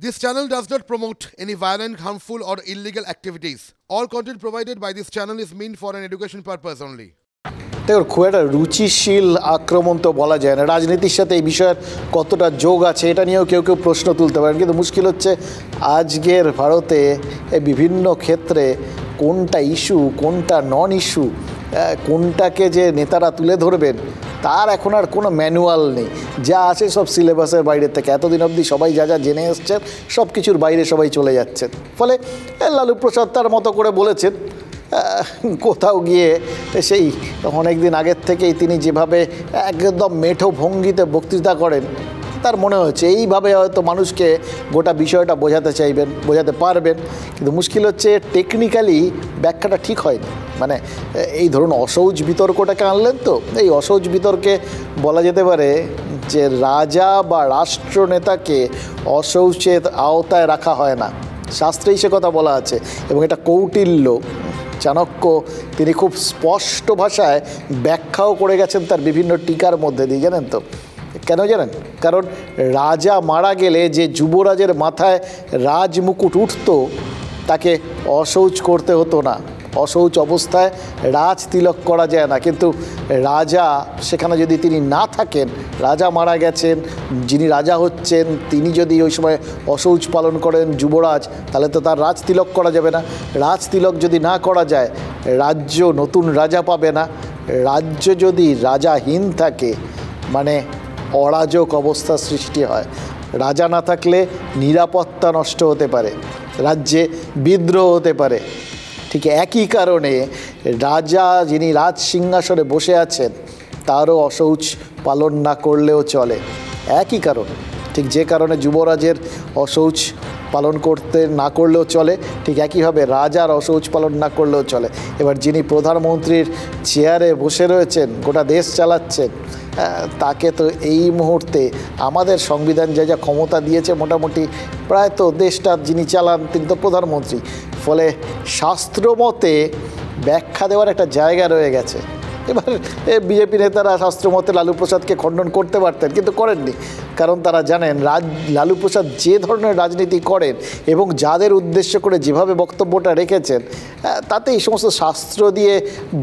This channel does not promote any violent, harmful, or illegal activities. All content provided by this channel is meant for an education purpose only. দেখুন, খুব একটা রুচিশীল আক্রমণ তো বলা যায় না। রাজনীতির সাথে এই বিষয়ের কতটা যোগ আছে এটা নিয়েও কেউ কেউ প্রশ্ন তুলতে পারেন, কিন্তু মুশকিল হচ্ছে আজকের ভারতে বিভিন্ন ক্ষেত্রে কোনটা ইস্যু কোনটা নন ইস্যু, কোনটাকে যে নেতারা তুলে ধরবেন তার এখন আর কোনো ম্যানুয়াল নেই। যা আছে সব সিলেবাসের বাইরে থেকে, এতদিন অবধি সবাই যা যা জেনে এসছেন সব কিছুর বাইরে সবাই চলে যাচ্ছেন। ফলে লালু প্রসাদ তার মতো করে বলেছেন, কোথাও গিয়ে সেই অনেক দিন আগের থেকেই তিনি যেভাবে একদম মেঠো ভঙ্গিতে বক্তৃতা করেন তার মনে হচ্ছে এইভাবে হয়তো মানুষকে গোটা বিষয়টা বোঝাতে পারবেন, কিন্তু মুশকিল হচ্ছে টেকনিক্যালি ব্যাখ্যাটা ঠিক হয়নি। মানে এই ধরুন অসহজ বিতর্কটাকে আনলেন, তো এই অসহজ বিতর্কে বলা যেতে পারে যে রাজা বা রাষ্ট্রনেতাকে অসহজের আওতায় রাখা হয় না, শাস্ত্রেই সে কথা বলা আছে। এবং এটা কৌটিল্য চাণক্য তিনি খুব স্পষ্ট ভাষায় ব্যাখ্যাও করে গেছেন তার বিভিন্ন টিকার মধ্যে দিয়ে। জানেন তো কেন জানেন? কারণ রাজা মারা গেলে যে যুবরাজের মাথায় রাজমুকুট উঠত তাকে অশৌচ করতে হতো না, অশৌচ অবস্থায় রাজ তিলক করা যায় না। কিন্তু রাজা সেখানে যদি তিনি না থাকেন, রাজা মারা গেছেন, যিনি রাজা হচ্ছেন তিনি যদি ওই সময় অশৌচ পালন করেন যুবরাজ, তাহলে তো তার রাজ তিলক করা যাবে না। রাজ তিলক যদি না করা যায় রাজ্য নতুন রাজা পাবে না। রাজ্য যদি রাজাহীন থাকে মানে অরাজক অবস্থা সৃষ্টি হয়। রাজা না থাকলে নিরাপত্তা নষ্ট হতে পারে, রাজ্যে বিদ্রোহ হতে পারে। ঠিক একই কারণে রাজা যিনি রাজ সিংহাসনে বসে আছেন তারও অশৌচ পালন না করলেও চলে। একই কারণ, ঠিক যে কারণে যুবরাজের অশৌচ পালন করতে না করলেও চলে, ঠিক একইভাবে রাজার অশৌচ পালন না করলেও চলে। এবার যিনি প্রধানমন্ত্রীর চেয়ারে বসে রয়েছেন, গোটা দেশ চালাচ্ছেন, তাকে তো এই মুহূর্তে আমাদের সংবিধান যা যা ক্ষমতা দিয়েছে মোটামুটি প্রায় তো দেশটা যিনি চালান তিনি তো প্রধানমন্ত্রী। ফলে শাস্ত্রমতে ব্যাখ্যা দেওয়ার একটা জায়গা রয়ে গেছে। এবার বিজেপি নেতারা শাস্ত্রমতে লালু প্রসাদকে খণ্ডন করতে পারতেন, কিন্তু করেননি। কারণ তারা জানেন লালু প্রসাদ যে ধরনের রাজনীতি করেন এবং যাদের উদ্দেশ্য করে যেভাবে বক্তব্যটা রেখেছেন তাতে এই সমস্ত শাস্ত্র দিয়ে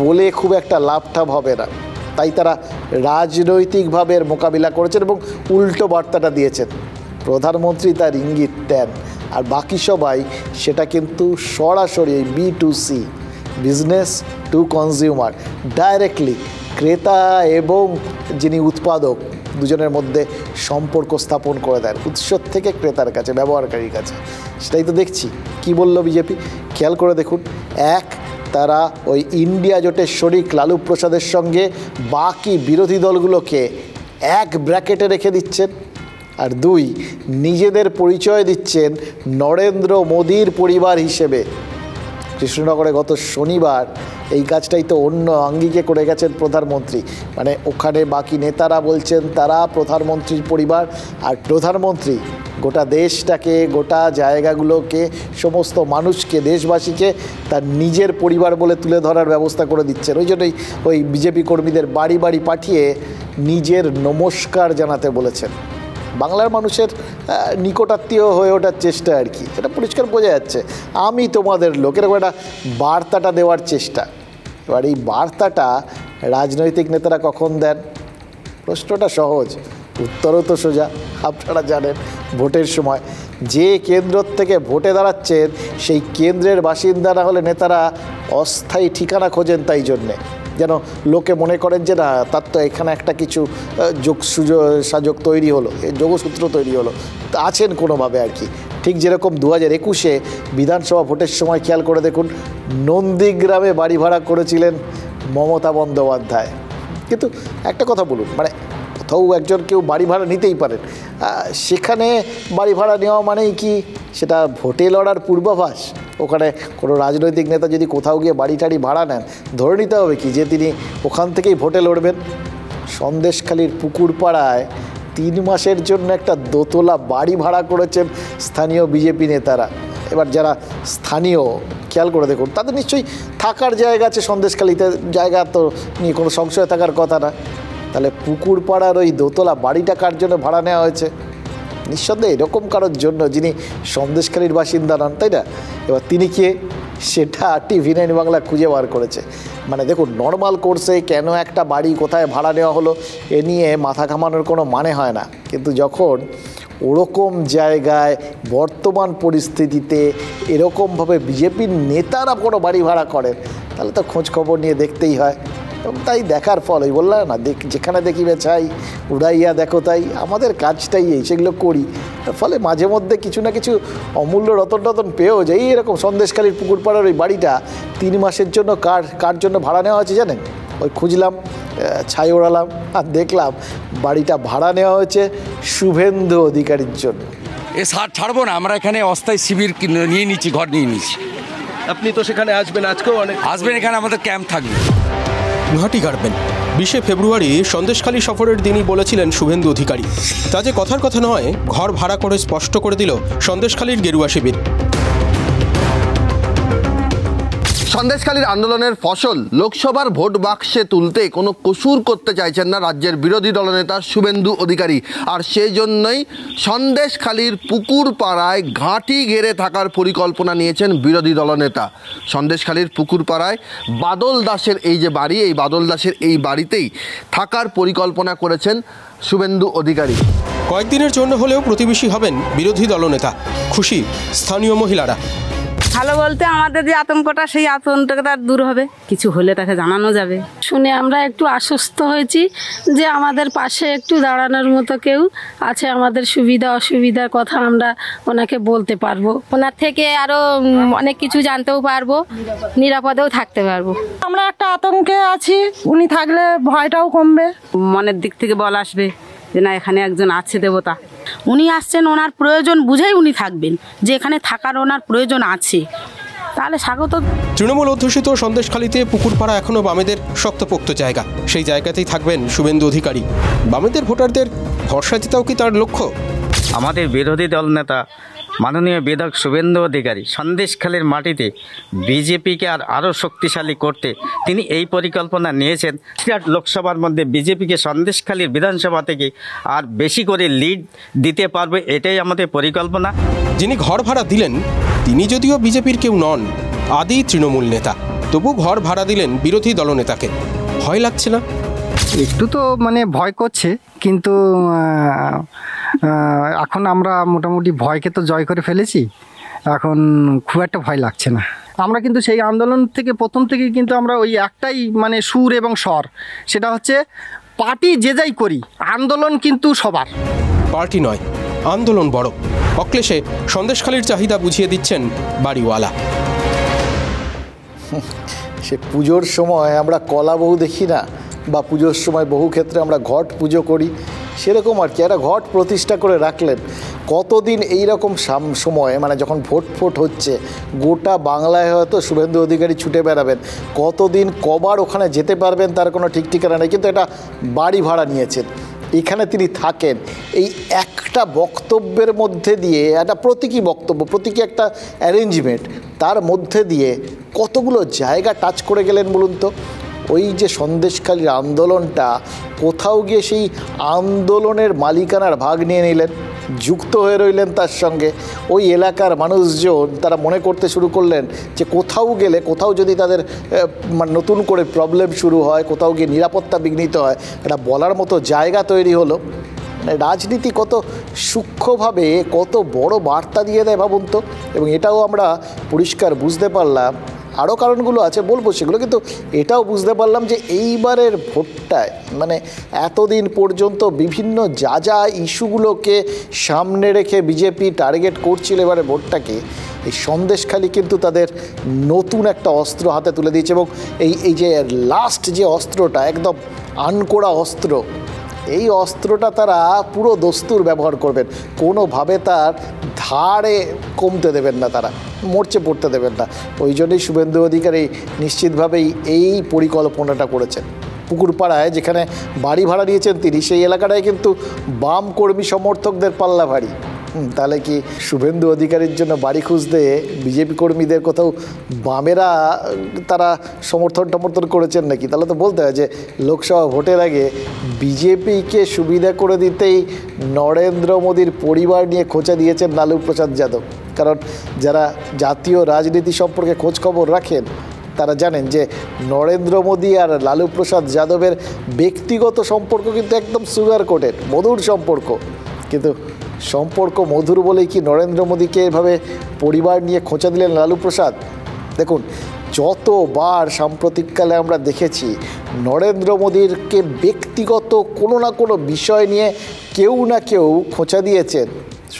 বলে খুব একটা লাভ হবে না। তাই তারা রাজনৈতিকভাবে এর মোকাবিলা করেছেন এবং উল্টো বার্তাটা দিয়েছেন। প্রধানমন্ত্রী তার ইঙ্গিত দেন আর বাকি সবাই সেটা কিন্তু সরাসরি B2C, business to consumer, directly ক্রেতা এবং যিনি উৎপাদক দুজনের মধ্যে সম্পর্ক স্থাপন করে দেন, উৎস থেকে ক্রেতার কাছে, ব্যবহারকারীর কাছে। সেটাই তো দেখছি। কি বলল বিজেপি খেয়াল করে দেখুন। এক, তারা ওই ইন্ডিয়া জোটের শরিক লালু প্রসাদের সঙ্গে বাকি বিরোধী দলগুলোকে এক ব্র্যাকেটে রেখে দিচ্ছেন। আর দুই, নিজেদের পরিচয় দিচ্ছেন নরেন্দ্র মোদীর পরিবার হিসেবে। কৃষ্ণনগরে গত শনিবার এই কাজটাই তো অন্য আঙ্গিকে করে গেছেন প্রধানমন্ত্রী। মানে ওখানে বাকি নেতারা বলছেন তারা প্রধানমন্ত্রীর পরিবার, আর প্রধানমন্ত্রী গোটা দেশটাকে, গোটা জায়গাগুলোকে, সমস্ত মানুষকে, দেশবাসীকে তার নিজের পরিবার বলে তুলে ধরার ব্যবস্থা করে দিচ্ছেন। ওই জন্যই ওই বিজেপি কর্মীদের বাড়ি বাড়ি পাঠিয়ে নিজের নমস্কার জানাতে বলেছেন। বাংলার মানুষের নিকটাত্মীয় হয়ে ওঠার চেষ্টা আর কি, এটা পরিষ্কার বোঝা যাচ্ছে। আমি তোমাদের লোক, এরকম একটা বার্তাটা দেওয়ার চেষ্টা। এবার এই বার্তাটা রাজনৈতিক নেতারা কখন দেন? প্রশ্নটা সহজ, উত্তরও তো সোজা। আপনারা জানেন ভোটের সময় যে কেন্দ্র থেকে ভোটে দাঁড়াচ্ছেন সেই কেন্দ্রের বাসিন্দা না হলে নেতারা অস্থায়ী ঠিকানা খোঁজেন, তাই জন্যে যেন লোকে মনে করেন যে না তার তো এখানে একটা কিছু সাযোগ তৈরি হলো, যোগসূত্র তৈরি হলো, আছেন কোনোভাবে আর কি। ঠিক যেরকম 2021-এ বিধানসভা ভোটের সময় খেয়াল করে দেখুন নন্দীগ্রামে বাড়ি ভাড়া করেছিলেন মমতা বন্দ্যোপাধ্যায়। কিন্তু একটা কথা বলুন, মানে কোথাও একজন কেউ বাড়ি ভাড়া নিতেই পারেন, সেখানে বাড়ি ভাড়া নেওয়া মানেই কি সেটা ভোটে লড়ার পূর্বাভাস? ওখানে কোনো রাজনৈতিক নেতা যদি কোথাও গিয়ে বাড়ি টাড়ি ভাড়া নেন, ধরে নিতে হবে কি যে তিনি ওখান থেকেই ভোটে লড়বেন? সন্দেশখালির পুকুরপাড়ায় 3 মাসের জন্য একটা দোতলা বাড়ি ভাড়া করেছেন স্থানীয় বিজেপি নেতারা। এবার যারা স্থানীয় খেয়াল করে দেখুন, তাদের নিশ্চয়ই থাকার জায়গা আছে সন্দেশখালিতে, জায়গা তো নিয়ে কোনো সংশয় থাকার কথা না। তাহলে পুকুরপাড়ার ওই দোতলা বাড়িটা কার জন্য ভাড়া নেওয়া হয়েছে? নিঃসন্দেহে এরকম কারোর জন্য যিনি সন্দেশখালীর বাসিন্দা নন, তাই না? এবার তিনি কে সেটা TV9 বাংলা খুঁজে বার করেছে। মানে দেখুন, নর্মাল কোর্সে কেন একটা বাড়ি কোথায় ভাড়া নেওয়া হলো এ নিয়ে মাথা ঘামানোর কোনো মানে হয় না, কিন্তু যখন ওরকম জায়গায় বর্তমান পরিস্থিতিতে এরকমভাবে বিজেপির নেতারা কোনো বাড়ি ভাড়া করেন, তাহলে তো খোঁজ খবর নিয়ে দেখতেই হয়। এবং তাই দেখার ফল, ওই বললাম না, যেখানে দেখিবে ছাই উড়াইয়া দেখো তাই, আমাদের কাজটাই এই, সেগুলো করি। ফলে মাঝে মধ্যে কিছু না কিছু অমূল্য রতন টতন পেয়েও যাই। এরকম সন্দেশখালীর পুকুরপাড়ার ওই বাড়িটা 3 মাসের জন্য কার জন্য ভাড়া নেওয়া হয়েছে জানেন? ওই খুঁজলাম, ছাই ওড়ালাম আর দেখলাম বাড়িটা ভাড়া নেওয়া হয়েছে শুভেন্দু অধিকারীর জন্য। এ ছাড়বো না, আমরা এখানে অস্থায়ী শিবির নিয়ে নিচ্ছি, ঘর নিয়ে নিচ্ছি। আপনি তো সেখানে আসবেন, আজকেও অনেক আসবেন, এখানে আমাদের ক্যাম্প থাকবে। গুয়াহাটি গার্ডবেন 20শে ফেব্রুয়ারি সন্দেশখালী সফরের দিনই বলেছিলেন শুভেন্দু অধিকারী। তা যে কথার কথা নয়, ঘর ভাড়া করে স্পষ্ট করে দিল সন্দেশখালীর গেরুয়া শিবির। সন্দেশখালীর আন্দোলনের ফসল লোকসভার ভোট বাক্সে তুলতে কোনো কসুর করতে চাইছেন না রাজ্যের বিরোধী দলনেতা শুভেন্দু অধিকারী। আর সেই জন্যই সন্দেশখালীর পুকুর পাড়ায় ঘাঁটি ঘেরে থাকার পরিকল্পনা নিয়েছেন বিরোধী দলনেতা। সন্দেশখালীর পুকুর পাড়ায় বাদল দাসের এই যে বাড়ি, এই বাদল দাসের এই বাড়িতেই থাকার পরিকল্পনা করেছেন শুভেন্দু অধিকারী। কয়েকদিনের জন্য হলেও প্রতিবেশী হবেন বিরোধী দলনেতা, খুশি স্থানীয় মহিলারা। ভালো বলতে আমাদের যে আতঙ্কটা, সেই আতঙ্কটা দূর হবে, কিছু হলে তাকে জানানো যাবে। শুনে আমরা একটু আশ্বস্ত হয়েছি যে আমাদের পাশে একটু দাঁড়ানোর মতো কেউ আছে, আমাদের সুবিধা অসুবিধার কথা আমরা ওনাকে বলতে পারবো, ওনার থেকে আরও অনেক কিছু জানতেও পারবো, নিরাপদেও থাকতে পারবো। আমরা একটা আতঙ্কে আছি, উনি থাকলে ভয়টাও কমবে। মনের দিক থেকে বল আসবে যে না, এখানে একজন আছে দেবতা, উনি আসছেন, ওনার প্রয়োজন বুঝেই উনি থাকবেন, যে এখানে থাকার ওনার প্রয়োজন আছে, তাহলে স্বাগত। তৃণমূল অধ্যুষিত সন্দেশখালীতে পুকুরপাড়া এখনও বামেদের শক্তপোক্ত জায়গা, সেই জায়গাতেই থাকবেন শুভেন্দু অধিকারী। বামেদের ভোটারদের ভরসা জেতাও কি তার লক্ষ্য? আমাদের বিরোধী দলনেতা মাননীয় বিধায়ক শুভেন্দু অধিকারী সন্দেশখালীর মাটিতে বিজেপিকে আরও শক্তিশালী করতে তিনি এই পরিকল্পনা নিয়েছেন। লোকসভার মধ্যে বিজেপিকে সন্দেশখালীর বিধানসভা থেকে আর বেশি করে লিড দিতে পারবে, এটাই আমাদের পরিকল্পনা। যিনি ঘর ভাড়া দিলেন তিনি যদিও বিজেপির কেউ নন, আদি তৃণমূল নেতা, তবু ঘর ভাড়া দিলেন বিরোধী দলনেতাকে। ভয় লাগছে না? একটু তো ভয় করছে, কিন্তু এখন আমরা মোটামুটি ভয়কে তো জয় করে ফেলেছি, এখন খুব একটা ভয় লাগছে না। আমরা কিন্তু সেই আন্দোলন থেকে প্রথম থেকে কিন্তু আমরা ওই একটাই সুর এবং স্বর, সেটা হচ্ছে পার্টি যে যাই করি, আন্দোলন কিন্তু সবার। পার্টি নয়, আন্দোলন বড়। অক্লেশে সন্দেশখালীর চাহিদা বুঝিয়ে দিচ্ছেন বাড়িওয়ালা। সে পুজোর সময় আমরা কলা বহু দেখি না, বা পুজোর সময় বহু ক্ষেত্রে আমরা ঘট পুজো করি, সেরকম আর কি একটা ঘট প্রতিষ্ঠা করে রাখলেন। কতদিন এই রকম সময় যখন ভোট হচ্ছে, গোটা বাংলায় হয়তো শুভেন্দু অধিকারী ছুটে বেড়াবেন, কতদিন কবার ওখানে যেতে পারবেন তার কোনো ঠিক ঠিকানা নেই। কিন্তু একটা বাড়ি ভাড়া নিয়েছেন, এখানে তিনি থাকেন। এই একটা বক্তব্যের মধ্যে দিয়ে, একটা প্রতীকী বক্তব্য, প্রতীকী একটা অ্যারেঞ্জমেন্ট, তার মধ্যে দিয়ে কতগুলো জায়গা টাচ করে গেলেন বলুন তো। ওই যে সন্দেশখালীর আন্দোলনটা, কোথাও গিয়ে সেই আন্দোলনের মালিকানার ভাগ নিয়ে নিলেন, যুক্ত হয়ে রইলেন তার সঙ্গে। ওই এলাকার মানুষজন তারা মনে করতে শুরু করলেন যে কোথাও গেলে, কোথাও যদি তাদের নতুন করে প্রবলেম শুরু হয়, কোথাও গিয়ে নিরাপত্তা বিঘ্নিত হয়, এটা বলার মতো জায়গা তৈরি হলো। রাজনীতি কত সূক্ষ্মভাবে কত বড় বার্তা দিয়ে দেয় ভাবুন তো। এবং এটাও আমরা পরিষ্কার বুঝতে পারলাম, আরও কারণগুলো আছে বলবো সেগুলো, কিন্তু এটাও বুঝতে পারলাম যে এইবারের ভোটটায় এতদিন পর্যন্ত বিভিন্ন যা ইস্যুগুলোকে সামনে রেখে বিজেপি টার্গেট করছিল, এবারে ভোটটাকে এই সন্দেশখালী কিন্তু তাদের নতুন একটা অস্ত্র হাতে তুলে দিয়েছে। এবং এই যে লাস্ট যে অস্ত্রটা, একদম আনকোড়া অস্ত্র, এই অস্ত্রটা তারা পুরো দস্তুর ব্যবহার করবেন, কোনোভাবে তার ধারে কমতে দেবেন না, তারা মরচে পড়তে দেবেন না। ওই জন্যই শুভেন্দু অধিকারী নিশ্চিতভাবেই এই পরিকল্পনাটা করেছেন। পুকুরপাড়ায় যেখানে বাড়ি ভাড়া নিয়েছেন তিনি, সেই এলাকাটায় কিন্তু বাম কর্মী সমর্থকদের পাল্লা ভারী। তাহলে কি শুভেন্দু অধিকারীর জন্য বাড়ি খুঁজতে বিজেপি কর্মীদের কোথাও বামেরা তারা সমর্থন করেছেন নাকি? তাহলে তো বলতে হয় যে লোকসভা ভোটের আগে বিজেপিকে সুবিধা করে দিতেই নরেন্দ্র মোদীর পরিবার নিয়ে খোঁচা দিয়েছেন লালু প্রসাদ যাদব। কারণ যারা জাতীয় রাজনীতি সম্পর্কে খোঁজখবর রাখেন তারা জানেন যে নরেন্দ্র মোদী আর লালু প্রসাদ যাদবের ব্যক্তিগত সম্পর্ক কিন্তু একদম সুগার কোটেড, মধুর সম্পর্ক। কিন্তু সম্পর্ক মধুর বলেই কি নরেন্দ্র মোদীকে এভাবে পরিবার নিয়ে খোঁচা দিলেন লালু প্রসাদ? দেখুন, যতবার সাম্প্রতিককালে আমরা দেখেছি নরেন্দ্র মোদীকে ব্যক্তিগত কোনো না কোনো বিষয় নিয়ে কেউ না কেউ খোঁচা দিয়েছেন,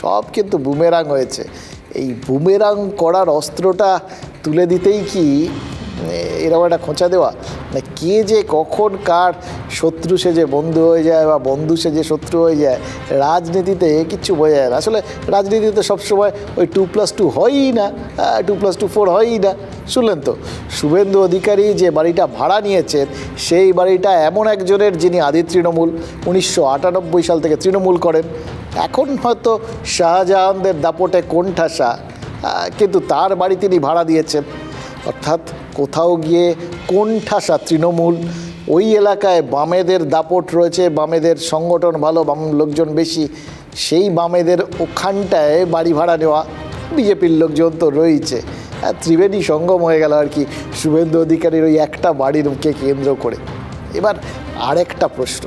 সব কিন্তু বুমেরাং হয়েছে। এই বুমেরাং করার অস্ত্রটা তুলে দিতেই কি এরকম একটা খোঁচা দেওয়া? না, কে যে কখন কার শত্রু সেজে বন্ধু হয়ে যায় বা বন্ধু সেজে শত্রু হয়ে যায় রাজনীতিতে কিচ্ছু বোঝা যায় না। আসলে রাজনীতিতে সবসময় ওই 2+2 হয়ই না, 2+2 4 হয়ই না। শুনলেন তো, শুভেন্দু অধিকারী যে বাড়িটা ভাড়া নিয়েছেন সেই বাড়িটা এমন একজনের যিনি আদি তৃণমূল, 1998 সাল থেকে তৃণমূল করেন। এখন হয়তো শাহজাহানদের দাপটে কোণঠাসা, কিন্তু তার বাড়ি তিনি ভাড়া দিয়েছেন। অর্থাৎ কোথাও গিয়ে কোণঠাসা তৃণমূল, ওই এলাকায় বামেদের দাপট রয়েছে, বামেদের সংগঠন ভালো, বাম লোকজন বেশি, সেই বামেদের ওখানটায় বাড়ি ভাড়া নেওয়া বিজেপির লোকজন তো রয়েছে। ত্রিবেণী সঙ্গম হয়ে গেল আর কি শুভেন্দু অধিকারীর ওই একটা বাড়িরকে কেন্দ্র করে। এবার আরেকটা প্রশ্ন,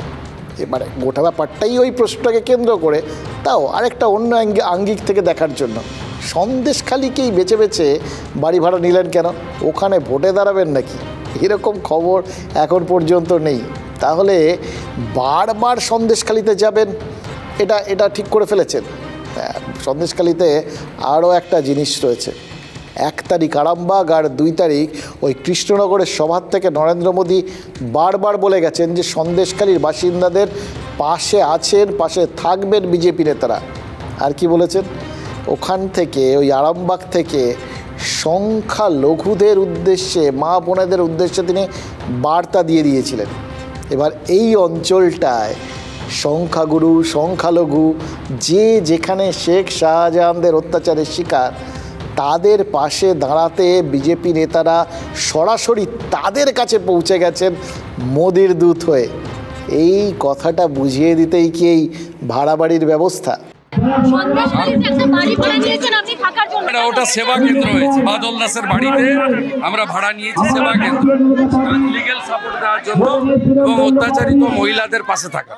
এবার গোটা ব্যাপারটাই ওই প্রশ্নটাকে কেন্দ্র করে, তাও আরেকটা অন্য আঙ্গিক থেকে দেখার জন্য, সন্দেশখালিকেই বেছে বেছে বাড়ি ভাড়া নিলেন কেন? ওখানে ভোটে দাঁড়াবেন নাকি? এরকম খবর এখন পর্যন্ত নেই। তাহলে বারবার সন্দেশখালিতে যাবেন, এটা ঠিক করে ফেলেছেন? সন্দেশখালিতে আরও একটা জিনিস রয়েছে। 1 তারিখ আরামবাগ আর 2 তারিখ ওই কৃষ্ণনগরের সভার থেকে নরেন্দ্র মোদী বারবার বলে গেছেন যে সন্দেশখালির বাসিন্দাদের পাশে আছেন, পাশে থাকবেন বিজেপি নেতারা। আর কি বলেছেন? ওখান থেকে ওই আরামবাগ থেকে সংখ্যালঘুদের উদ্দেশ্যে, মা বোনেদের উদ্দেশ্যে তিনি বার্তা দিয়ে দিয়েছিলেন। এবার এই অঞ্চলটায় সংখ্যাগুরু, সংখ্যালঘু, যে যেখানে শেখ শাহজাহানদের অত্যাচারের শিকার, তাদের পাশে দাঁড়াতে বিজেপি নেতারা সরাসরি তাদের কাছে পৌঁছে গেছেন মোদির দূত হয়ে। এই কথাটা বুঝিয়ে দিতেই কি এই ভাড়া বাড়ির ব্যবস্থা? ওটা সেবা কেন্দ্র হয়েছে, বাদল দাসের বাড়িতে আমরা ভাড়া নিয়েছি সেবা কেন্দ্র, লিগ্যাল সাপোর্ট দেওয়ার জন্য এবং অত্যাচারিত মহিলাদের পাশে থাকা।